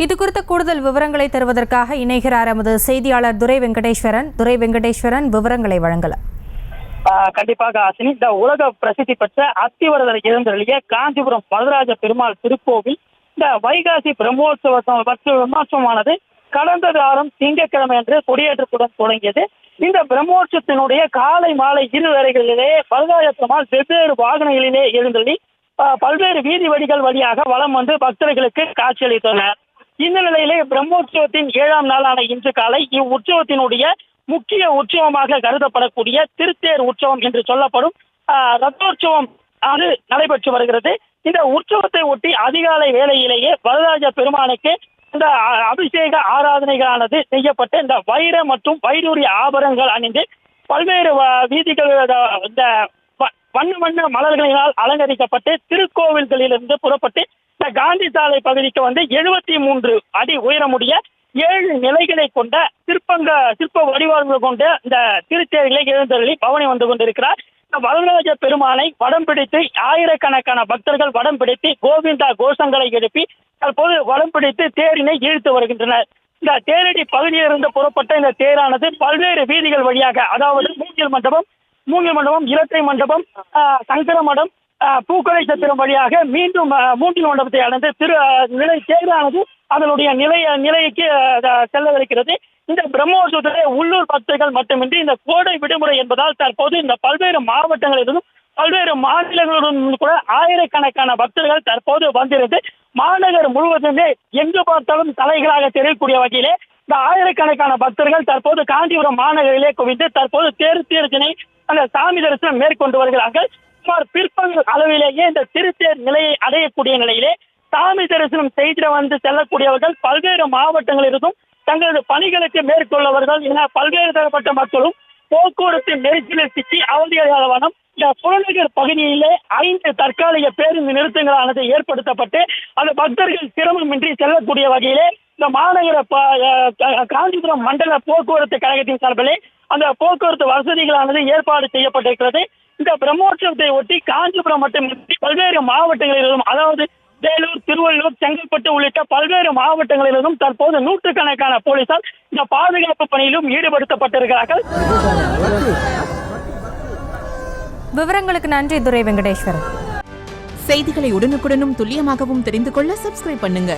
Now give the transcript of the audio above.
இது குறித்த கூடுதல் விவரங்களை தருவதற்காக இணைகிறார் எமது செய்தியாளர் துரை வெங்கடேஸ்வரன். துரை வெங்கடேஸ்வரன், விவரங்களை வழங்கலாம். கண்டிப்பாக ஆசினி, இந்த உலக பிரசித்தி பெற்ற அத்திவரதர் எழுந்தருளிய காஞ்சிபுரம் வரதராஜ பெருமாள் திருக்கோவில் இந்த வைகாசி பிரம்மோற்சவமானது கடந்த வாரம் திங்கட்கிழமை அன்று கொடியேற்றத்துடன் தொடங்கியது. இந்த பிரம்மோற்சவத்தினுடைய காலை மாலை இரு வேளைகளிலே வரதராஜ பெருமாள் வெவ்வேறு வாகனங்களிலே எழுந்தருளி பல்வேறு வீதி வழிகள் வழியாக வலம் வந்து பக்தர்களுக்கு காட்சியளித்தனர். இந்த நிலையிலே பிரம்மோற்சவத்தின் 7ஆம் நாளான இன்று காலை இவ்வுற்சவத்தினுடைய முக்கிய உற்சவமாக கருதப்படக்கூடிய திருத்தேர் உற்சவம் என்று சொல்லப்படும் ரத்தோற்சவம் அது நடைபெற்று வருகிறது. இந்த உற்சவத்தை ஒட்டி அதிகாலை வேளையிலேயே வரதராஜ பெருமானுக்கு இந்த அபிஷேக ஆராதனைகளானது செய்யப்பட்டு இந்த வைர மற்றும் வைடூரிய ஆபரணங்கள் அணிந்து பல்வேறு வீதிகள் இந்த வண்ண வண்ண மலர்களினால் அலங்கரிக்கப்பட்டு திருக்கோவில்களிலிருந்து புறப்பட்டு இந்த காந்தி சாலை பகுதிக்கு வந்து 73 அடி உயரமுடைய 7 நிலைகளை கொண்ட சிற்ப வடிவங்கள் கொண்ட இந்த திருத்தேரிகளை எழுந்தருளி பவனி வந்து கொண்டிருக்கிறார். இந்த வரதராஜ பெருமானை வடம் பிடித்து ஆயிரக்கணக்கான பக்தர்கள் வடம் பிடித்து கோவிந்தா கோஷங்களை எழுப்பி தற்போது வடம் பிடித்து தேரினை இழுத்து வருகின்றனர். இந்த தேரடி பகுதியிலிருந்து புறப்பட்ட இந்த தேரானது பல்வேறு வீதிகள் வழியாக, அதாவது மூங்கில் மண்டபம், இரட்டை மண்டபம், சங்கர மடம், பூக்கடை சத்திரம் வழியாக மீண்டும் மூங்கில் மண்டபத்தை அடைந்து தேரானது அதனுடைய நிலைக்கு செல்லவிருக்கிறது. இந்த பிரம்மோற்சவத்திலே உள்ளூர் பக்தர்கள் மட்டுமின்றி இந்த கோடை விடுமுறை என்பதால் தற்போது இந்த பல்வேறு மாவட்டங்களிலிருந்தும் பல்வேறு மாநிலங்களிலும் கூட ஆயிரக்கணக்கான பக்தர்கள் தற்போது வந்திருந்து மாநகர் முழுவதுமே எங்கு பார்த்தாலும் தலைகளாக தெரியக்கூடிய வகையிலே இந்த ஆயிரக்கணக்கான பக்தர்கள் தற்போது காஞ்சிபுரம் மாநகரிலே குவிந்து தற்போது தேர்தனை அந்த சாமி தரிசனம் மேற்கொண்டு வருகிறார்கள். சுமார் பிற்பகல் அளவிலேயே இந்த திருத்தேர் நிலையை அடையக்கூடிய நிலையிலே சாமி தரிசனம் செய்து வந்து செல்லக்கூடியவர்கள் பல்வேறு மாவட்டங்களிலிருந்தும் தங்களது பணிகளுக்கு மேற்கொள்ளவர்கள் என பல்வேறு தரப்பட்ட மக்களும் போக்குவரத்து நெரிசலில் சிக்கி அவதியடையாத வண்ணம் இந்த புறநகர் பகுதியிலே 5 தற்காலிக பேருந்து நிறுத்தங்களானது ஏற்படுத்தப்பட்டு அந்த பக்தர்கள் சிரமமின்றி செல்லக்கூடிய வகையிலே இந்த மாநகர காஞ்சிபுரம் மண்டல போக்குவரத்து கழகத்தின் சார்பிலே அந்த போக்குவரத்து வசதிகளானது ஏற்பாடு செய்யப்பட்டிருக்கிறது. இந்த பிரம்மோற்சவத்தை ஒட்டி காஞ்சிபுரம் மட்டுமின்றி பல்வேறு மாவட்டங்களிலும், அதாவது வேலூர், திருவள்ளூர், செங்கல்பட்டு உள்ளிட்ட பல்வேறு மாவட்டங்களிலும் தற்போது நூற்றுக்கணக்கான போலீசார் இந்த பாதுகாப்பு பணியிலும் ஈடுபடுத்தப்பட்டிருக்கிறார்கள். விவரங்களுக்கு நன்றி துரை வெங்கடேஸ்வரன். செய்திகளை உடனுக்குடனும் துல்லியமாகவும் தெரிந்து கொள்ள சப்ஸ்கிரைப் பண்ணுங்க.